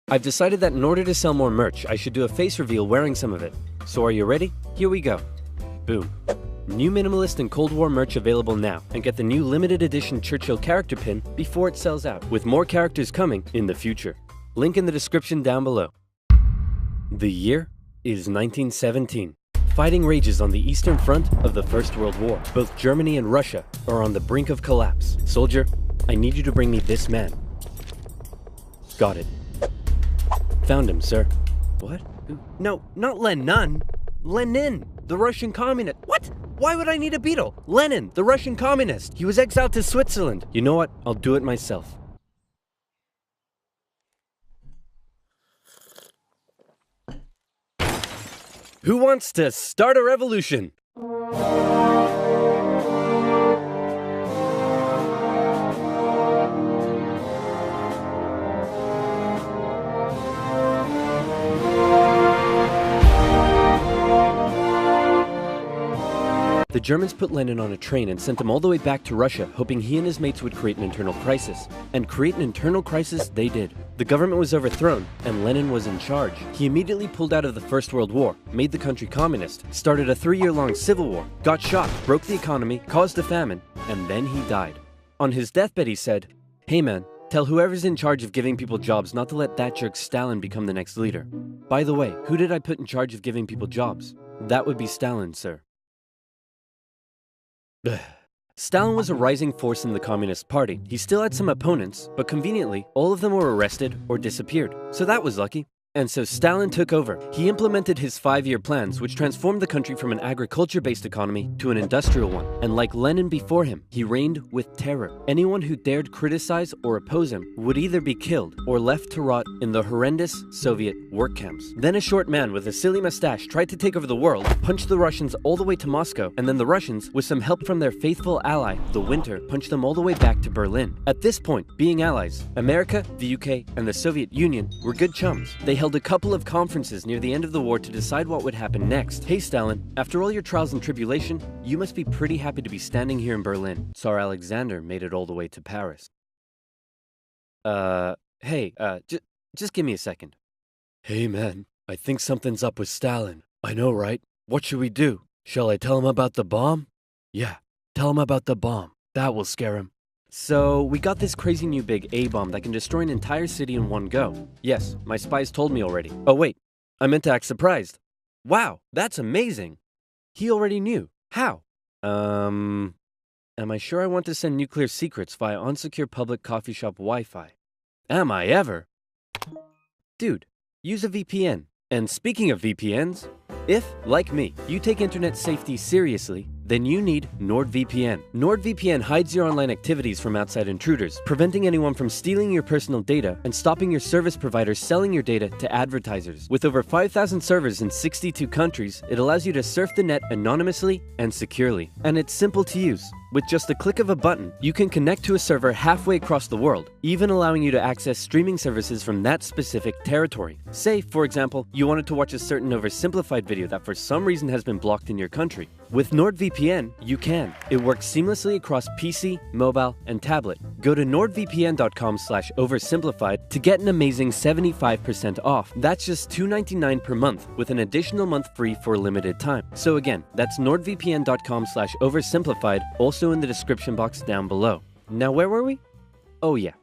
I've decided that in order to sell more merch, I should do a face reveal wearing some of it. So are you ready? Here we go. Boom. New Minimalist and Cold War merch available now, and get the new limited edition Churchill character pin before it sells out, with more characters coming in the future. Link in the description down below. The year is 1917. Fighting rages on the Eastern Front of the First World War. Both Germany and Russia are on the brink of collapse. Soldier, I need you to bring me this man. Got it. Found him, sir. What? No, not Lenin. Lenin, the Russian communist. What? Why would I need a beetle? Lenin, the Russian communist. He was exiled to Switzerland. You know what? I'll do it myself. Who wants to start a revolution? The Germans put Lenin on a train and sent him all the way back to Russia, hoping he and his mates would create an internal crisis. And create an internal crisis they did. The government was overthrown, and Lenin was in charge. He immediately pulled out of the First World War, made the country communist, started a 3-year-long civil war, got shot, broke the economy, caused a famine, and then he died. On his deathbed he said, "Hey man, tell whoever's in charge of giving people jobs not to let that jerk Stalin become the next leader." By the way, who did I put in charge of giving people jobs? That would be Stalin, sir. Stalin was a rising force in the Communist Party. He still had some opponents, but conveniently, all of them were arrested or disappeared. So that was lucky. And so Stalin took over. He implemented his 5-year plans, which transformed the country from an agriculture-based economy to an industrial one. And like Lenin before him, he reigned with terror. Anyone who dared criticize or oppose him would either be killed or left to rot in the horrendous Soviet work camps. Then a short man with a silly mustache tried to take over the world, punched the Russians all the way to Moscow, and then the Russians, with some help from their faithful ally, the Winter, punched them all the way back to Berlin. At this point, being allies, America, the UK, and the Soviet Union were good chums. They held a couple of conferences near the end of the war to decide what would happen next. Hey Stalin, after all your trials and tribulation, you must be pretty happy to be standing here in Berlin. Tsar Alexander made it all the way to Paris. Just give me a second. Hey man, I think something's up with Stalin. I know, right? What should we do? Shall I tell him about the bomb? Yeah, tell him about the bomb. That will scare him. So, we got this crazy new big A-bomb that can destroy an entire city in one go. Yes, my spies told me already. Oh wait, I meant to act surprised. Wow, that's amazing. He already knew. How? Am I sure I want to send nuclear secrets via unsecure public coffee shop Wi-Fi? Am I ever? Dude, use a VPN. And speaking of VPNs, if, like me, you take internet safety seriously, then you need NordVPN. NordVPN hides your online activities from outside intruders, preventing anyone from stealing your personal data and stopping your service provider selling your data to advertisers. With over 5,000 servers in 62 countries, it allows you to surf the net anonymously and securely. And it's simple to use. With just a click of a button, you can connect to a server halfway across the world, even allowing you to access streaming services from that specific territory. Say, for example, you wanted to watch a certain oversimplified video that for some reason has been blocked in your country. With NordVPN, you can. It works seamlessly across PC, mobile, and tablet. Go to nordvpn.com/oversimplified to get an amazing 75% off. That's just $2.99 per month, with an additional month free for a limited time. So again, that's nordvpn.com/oversimplified, also in the description box down below. Now where were we? Oh yeah.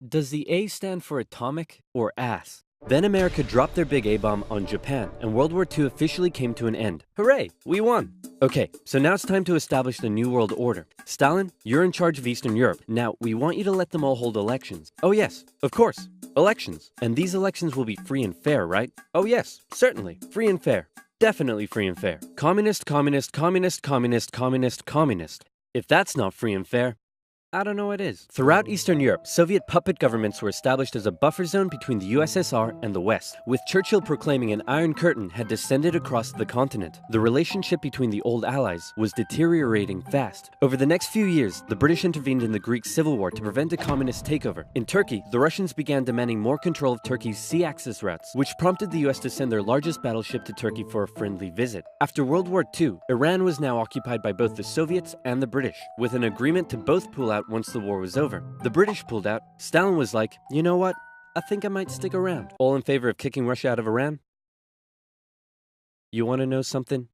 Does the A stand for atomic or ass? Then America dropped their big A-bomb on Japan, and World War II officially came to an end. Hooray, we won! Okay, so now it's time to establish the New World Order. Stalin, you're in charge of Eastern Europe. Now, we want you to let them all hold elections. Oh yes, of course, elections. And these elections will be free and fair, right? Oh yes, certainly, free and fair. Definitely free and fair. Communist, communist, communist, communist, communist, communist. If that's not free and fair, I don't know what is. Throughout Eastern Europe, Soviet puppet governments were established as a buffer zone between the USSR and the West, with Churchill proclaiming an Iron Curtain had descended across the continent. The relationship between the old allies was deteriorating fast. Over the next few years, the British intervened in the Greek Civil War to prevent a communist takeover. In Turkey, the Russians began demanding more control of Turkey's sea access routes, which prompted the US to send their largest battleship to Turkey for a friendly visit. After World War II, Iran was now occupied by both the Soviets and the British, with an agreement to both pull out once the war was over. The British pulled out. Stalin was like, you know what? I think I might stick around. All in favor of kicking Russia out of Iran? You want to know something?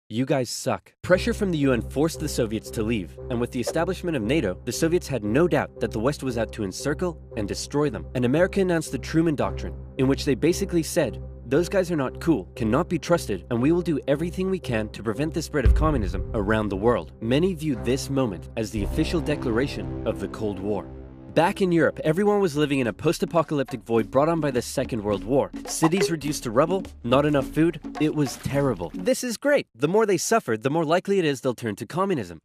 You guys suck. Pressure from the UN forced the Soviets to leave, and with the establishment of NATO, the Soviets had no doubt that the West was out to encircle and destroy them. And America announced the Truman Doctrine, in which they basically said, those guys are not cool, cannot be trusted, and we will do everything we can to prevent the spread of communism around the world. Many view this moment as the official declaration of the Cold War. Back in Europe, everyone was living in a post-apocalyptic void brought on by the Second World War. Cities reduced to rubble, not enough food. It was terrible. This is great. The more they suffered, the more likely it is they'll turn to communism.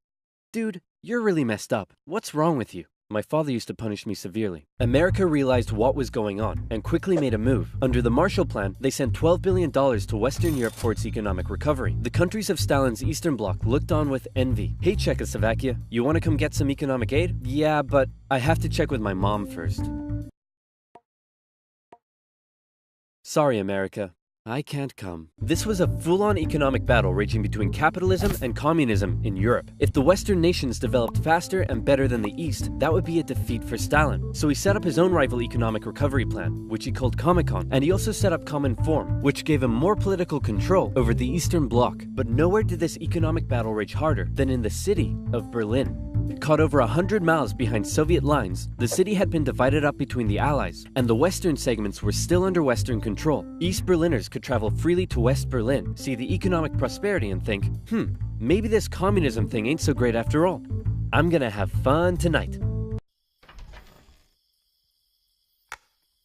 Dude, you're really messed up. What's wrong with you? My father used to punish me severely. America realized what was going on and quickly made a move. Under the Marshall Plan, they sent $12 billion to Western Europe for its economic recovery. The countries of Stalin's Eastern Bloc looked on with envy. Hey Czechoslovakia, you want to come get some economic aid? Yeah, but I have to check with my mom first. Sorry, America. I can't come. This was a full-on economic battle raging between capitalism and communism in Europe. If the Western nations developed faster and better than the East, that would be a defeat for Stalin. So he set up his own rival economic recovery plan, which he called Comecon, and he also set up Cominform, which gave him more political control over the Eastern Bloc. But nowhere did this economic battle rage harder than in the city of Berlin. Caught over 100 miles behind Soviet lines, the city had been divided up between the Allies, and the western segments were still under Western control. East Berliners could travel freely to West Berlin, see the economic prosperity and think, maybe this communism thing ain't so great after all. I'm gonna have fun tonight.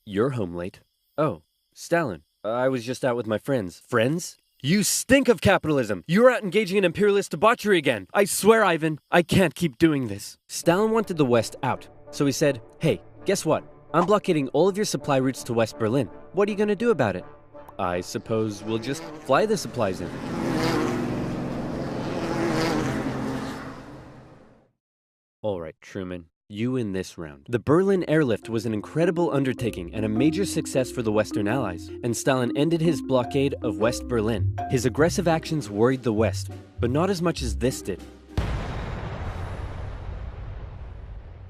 You're home late. Oh, Stalin. I was just out with my friends. Friends? You stink of capitalism! You're out engaging in imperialist debauchery again! I swear, Ivan, I can't keep doing this. Stalin wanted the West out, so he said, hey, guess what? I'm blockading all of your supply routes to West Berlin. What are you gonna do about it? I suppose we'll just fly the supplies in. Alright, Truman. You win this round. The Berlin airlift was an incredible undertaking and a major success for the Western Allies, and Stalin ended his blockade of West Berlin. His aggressive actions worried the West, but not as much as this did.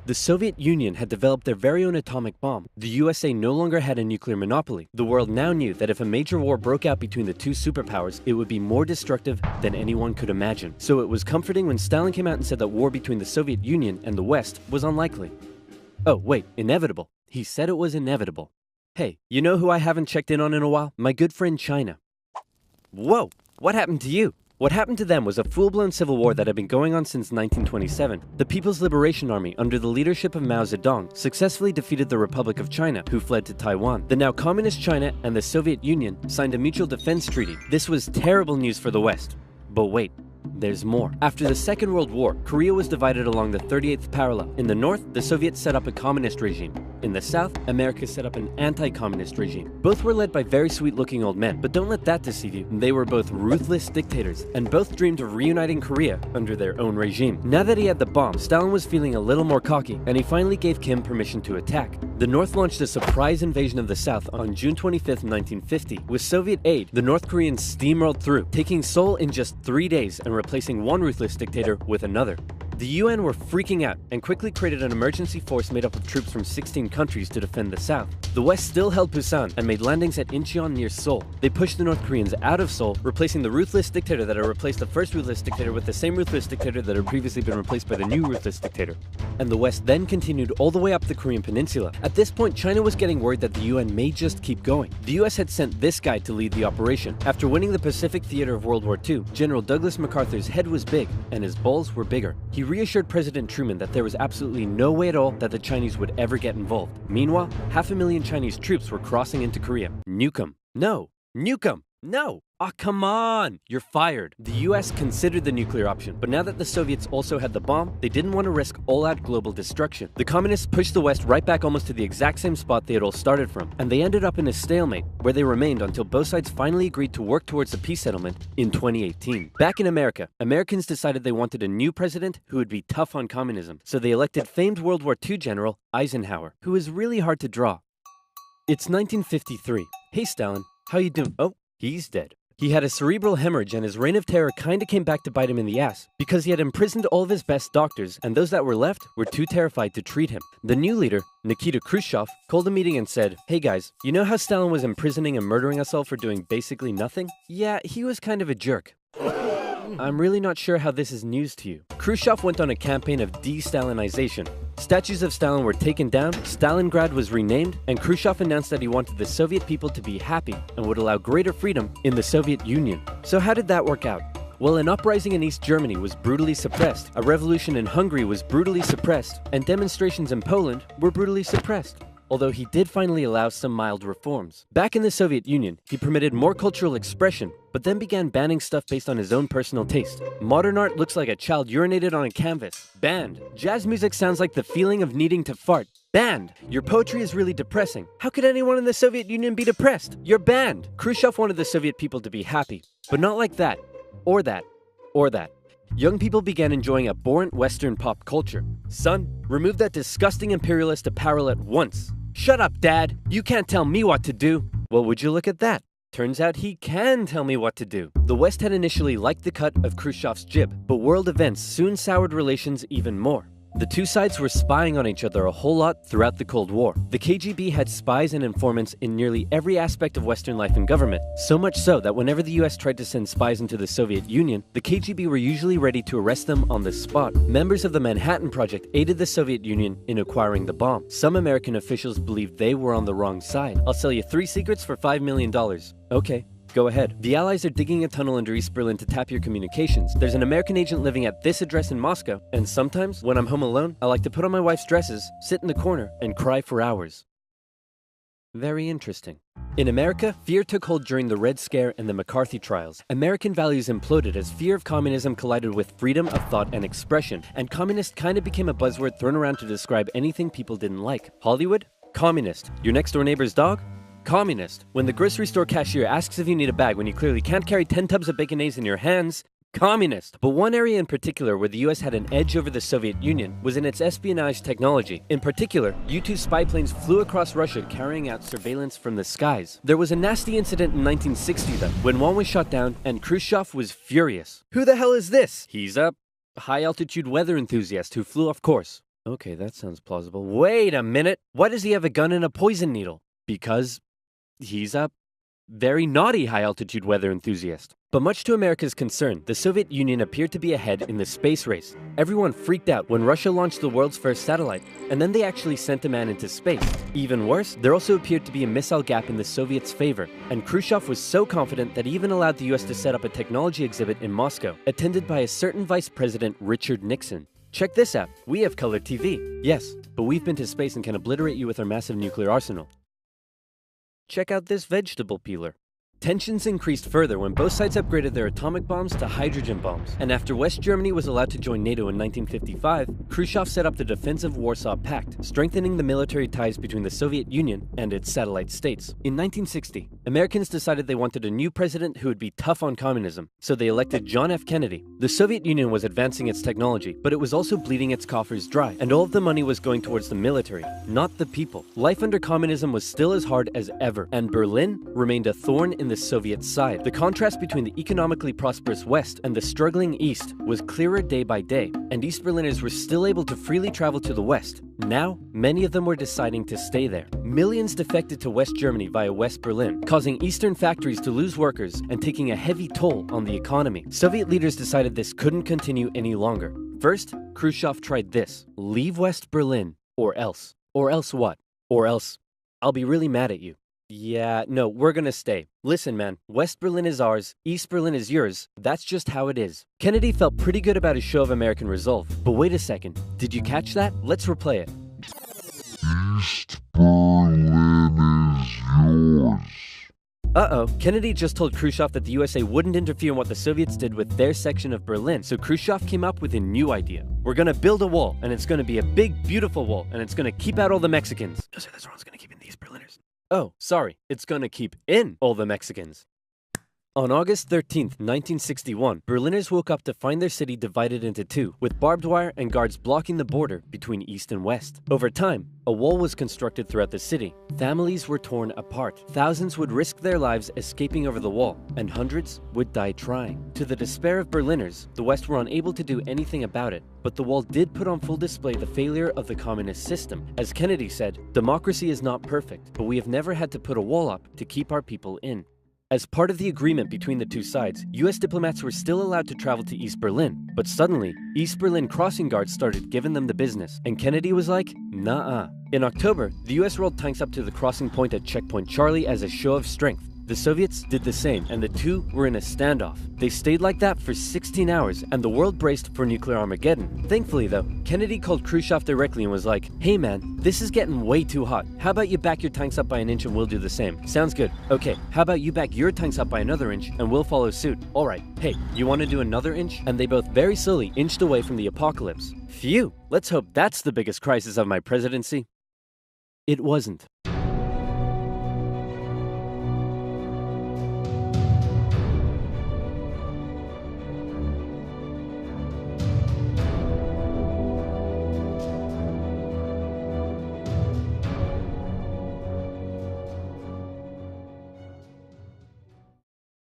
The Soviet Union had developed their very own atomic bomb. The USA no longer had a nuclear monopoly. The world now knew that if a major war broke out between the two superpowers, it would be more destructive than anyone could imagine. So it was comforting when Stalin came out and said that war between the Soviet Union and the West was unlikely. Oh, wait, inevitable. He said it was inevitable. Hey, you know who I haven't checked in on in a while? My good friend China. Whoa, what happened to you? What happened to them was a full-blown civil war that had been going on since 1927. The People's Liberation Army, under the leadership of Mao Zedong, successfully defeated the Republic of China, who fled to Taiwan. The now communist China and the Soviet Union signed a mutual defense treaty. This was terrible news for the West. But wait. There's more. After the Second World War, Korea was divided along the 38th parallel. In the north, the Soviets set up a communist regime. In the south, America set up an anti-communist regime. Both were led by very sweet-looking old men, but don't let that deceive you. They were both ruthless dictators, and both dreamed of reuniting Korea under their own regime. Now that he had the bomb, Stalin was feeling a little more cocky, and he finally gave Kim permission to attack. The North launched a surprise invasion of the South on June 25, 1950. With Soviet aid, the North Koreans steamrolled through, taking Seoul in just 3 days and replacing one ruthless dictator with another. The UN were freaking out and quickly created an emergency force made up of troops from 16 countries to defend the South. The West still held Busan and made landings at Incheon near Seoul. They pushed the North Koreans out of Seoul, replacing the ruthless dictator that had replaced the first ruthless dictator with the same ruthless dictator that had previously been replaced by the new ruthless dictator. And the West then continued all the way up the Korean peninsula. At this point, China was getting worried that the UN may just keep going. The US had sent this guy to lead the operation. After winning the Pacific Theater of World War II, General Douglas MacArthur's head was big and his balls were bigger. He reassured President Truman that there was absolutely no way at all that the Chinese would ever get involved. Meanwhile, 500,000 Chinese troops were crossing into Korea. Nuke 'em. No. Nuke 'em. No. Ah, come on! You're fired. The US considered the nuclear option, but now that the Soviets also had the bomb, they didn't want to risk all-out global destruction. The communists pushed the West right back almost to the exact same spot they had all started from, and they ended up in a stalemate, where they remained until both sides finally agreed to work towards a peace settlement in 2018. Back in America, Americans decided they wanted a new president who would be tough on communism, so they elected famed World War II General Eisenhower, who was really hard to draw. It's 1953. Hey Stalin, how you doing? Oh, he's dead. He had a cerebral hemorrhage and his reign of terror kinda came back to bite him in the ass, because he had imprisoned all of his best doctors, and those that were left were too terrified to treat him. The new leader, Nikita Khrushchev, called a meeting and said, "Hey guys, you know how Stalin was imprisoning and murdering us all for doing basically nothing? Yeah, he was kind of a jerk. I'm really not sure how this is news to you." Khrushchev went on a campaign of de-Stalinization. Statues of Stalin were taken down, Stalingrad was renamed, and Khrushchev announced that he wanted the Soviet people to be happy and would allow greater freedom in the Soviet Union. So how did that work out? Well, an uprising in East Germany was brutally suppressed, a revolution in Hungary was brutally suppressed, and demonstrations in Poland were brutally suppressed. Although he did finally allow some mild reforms. Back in the Soviet Union, he permitted more cultural expression, but then began banning stuff based on his own personal taste. Modern art looks like a child urinated on a canvas. Banned. Jazz music sounds like the feeling of needing to fart. Banned. Your poetry is really depressing. How could anyone in the Soviet Union be depressed? You're banned. Khrushchev wanted the Soviet people to be happy, but not like that, or that, or that. Young people began enjoying abhorrent Western pop culture. Son, remove that disgusting imperialist apparel at once. Shut up, Dad. You can't tell me what to do. Well, would you look at that? Turns out he can tell me what to do. The West had initially liked the cut of Khrushchev's jib, but world events soon soured relations even more. The two sides were spying on each other a whole lot throughout the Cold War. The KGB had spies and informants in nearly every aspect of Western life and government, so much so that whenever the US tried to send spies into the Soviet Union, the KGB were usually ready to arrest them on the spot. Members of the Manhattan Project aided the Soviet Union in acquiring the bomb. Some American officials believed they were on the wrong side. I'll sell you 3 secrets for $5 million. Okay. Go ahead. The Allies are digging a tunnel under East Berlin to tap your communications. There's an American agent living at this address in Moscow, and sometimes, when I'm home alone, I like to put on my wife's dresses, sit in the corner, and cry for hours. Very interesting. In America, fear took hold during the Red Scare and the McCarthy trials. American values imploded as fear of communism collided with freedom of thought and expression, and communist kinda became a buzzword thrown around to describe anything people didn't like. Hollywood? Communist. Your next door neighbor's dog? Communist. When the grocery store cashier asks if you need a bag when you clearly can't carry 10 tubs of Baconaise in your hands, communist. But one area in particular where the US had an edge over the Soviet Union was in its espionage technology. In particular, U-2 spy planes flew across Russia carrying out surveillance from the skies. There was a nasty incident in 1960 though, when one was shot down and Khrushchev was furious. Who the hell is this? He's a high-altitude weather enthusiast who flew off course. Okay, that sounds plausible. Wait a minute! Why does he have a gun and a poison needle? Because he's a very naughty high-altitude weather enthusiast. But much to America's concern, the Soviet Union appeared to be ahead in the space race. Everyone freaked out when Russia launched the world's first satellite, and then they actually sent a man into space. Even worse, there also appeared to be a missile gap in the Soviets' favor, and Khrushchev was so confident that he even allowed the US to set up a technology exhibit in Moscow, attended by a certain Vice President Richard Nixon. Check this out, we have color TV. Yes, but we've been to space and can obliterate you with our massive nuclear arsenal. Check out this vegetable peeler. Tensions increased further when both sides upgraded their atomic bombs to hydrogen bombs, and after West Germany was allowed to join NATO in 1955, Khrushchev set up the Defensive Warsaw Pact, strengthening the military ties between the Soviet Union and its satellite states. In 1960, Americans decided they wanted a new president who would be tough on communism, so they elected John F. Kennedy. The Soviet Union was advancing its technology, but it was also bleeding its coffers dry, and all of the money was going towards the military, not the people. Life under communism was still as hard as ever, and Berlin remained a thorn in the Soviet side. The contrast between the economically prosperous West and the struggling East was clearer day by day, and East Berliners were still able to freely travel to the West. Now, many of them were deciding to stay there. Millions defected to West Germany via West Berlin, causing Eastern factories to lose workers and taking a heavy toll on the economy. Soviet leaders decided this couldn't continue any longer. First, Khrushchev tried this: leave West Berlin, or else. Or else what? Or else, I'll be really mad at you. Yeah, no, we're gonna stay. Listen, man, West Berlin is ours, East Berlin is yours. That's just how it is. Kennedy felt pretty good about his show of American resolve. But wait a second, did you catch that? Let's replay it. East Berlin is yours. Uh-oh, Kennedy just told Khrushchev that the USA wouldn't interfere in what the Soviets did with their section of Berlin, so Khrushchev came up with a new idea. We're gonna build a wall, and it's gonna be a big, beautiful wall, and it's gonna keep out all the Mexicans. No, sir, that's wrong. It's gonna keep in the East Berliners. Oh, sorry, it's gonna keep in all the Mexicans. On August 13, 1961, Berliners woke up to find their city divided into two, with barbed wire and guards blocking the border between east and west. Over time, a wall was constructed throughout the city. Families were torn apart. Thousands would risk their lives escaping over the wall, and hundreds would die trying. To the despair of Berliners, the West were unable to do anything about it. But the wall did put on full display the failure of the communist system. As Kennedy said, "Democracy is not perfect, but we have never had to put a wall up to keep our people in." As part of the agreement between the two sides, US diplomats were still allowed to travel to East Berlin. But suddenly, East Berlin crossing guards started giving them the business, and Kennedy was like, nah. In October, the US rolled tanks up to the crossing point at Checkpoint Charlie as a show of strength. The Soviets did the same, and the two were in a standoff. They stayed like that for 16 hours, and the world braced for nuclear Armageddon. Thankfully though, Kennedy called Khrushchev directly and was like, "Hey man, this is getting way too hot. How about you back your tanks up by an inch and we'll do the same? Sounds good. Okay, how about you back your tanks up by another inch and we'll follow suit? Alright, hey, you want to do another inch?" And they both very slowly inched away from the apocalypse. Phew, let's hope that's the biggest crisis of my presidency. It wasn't.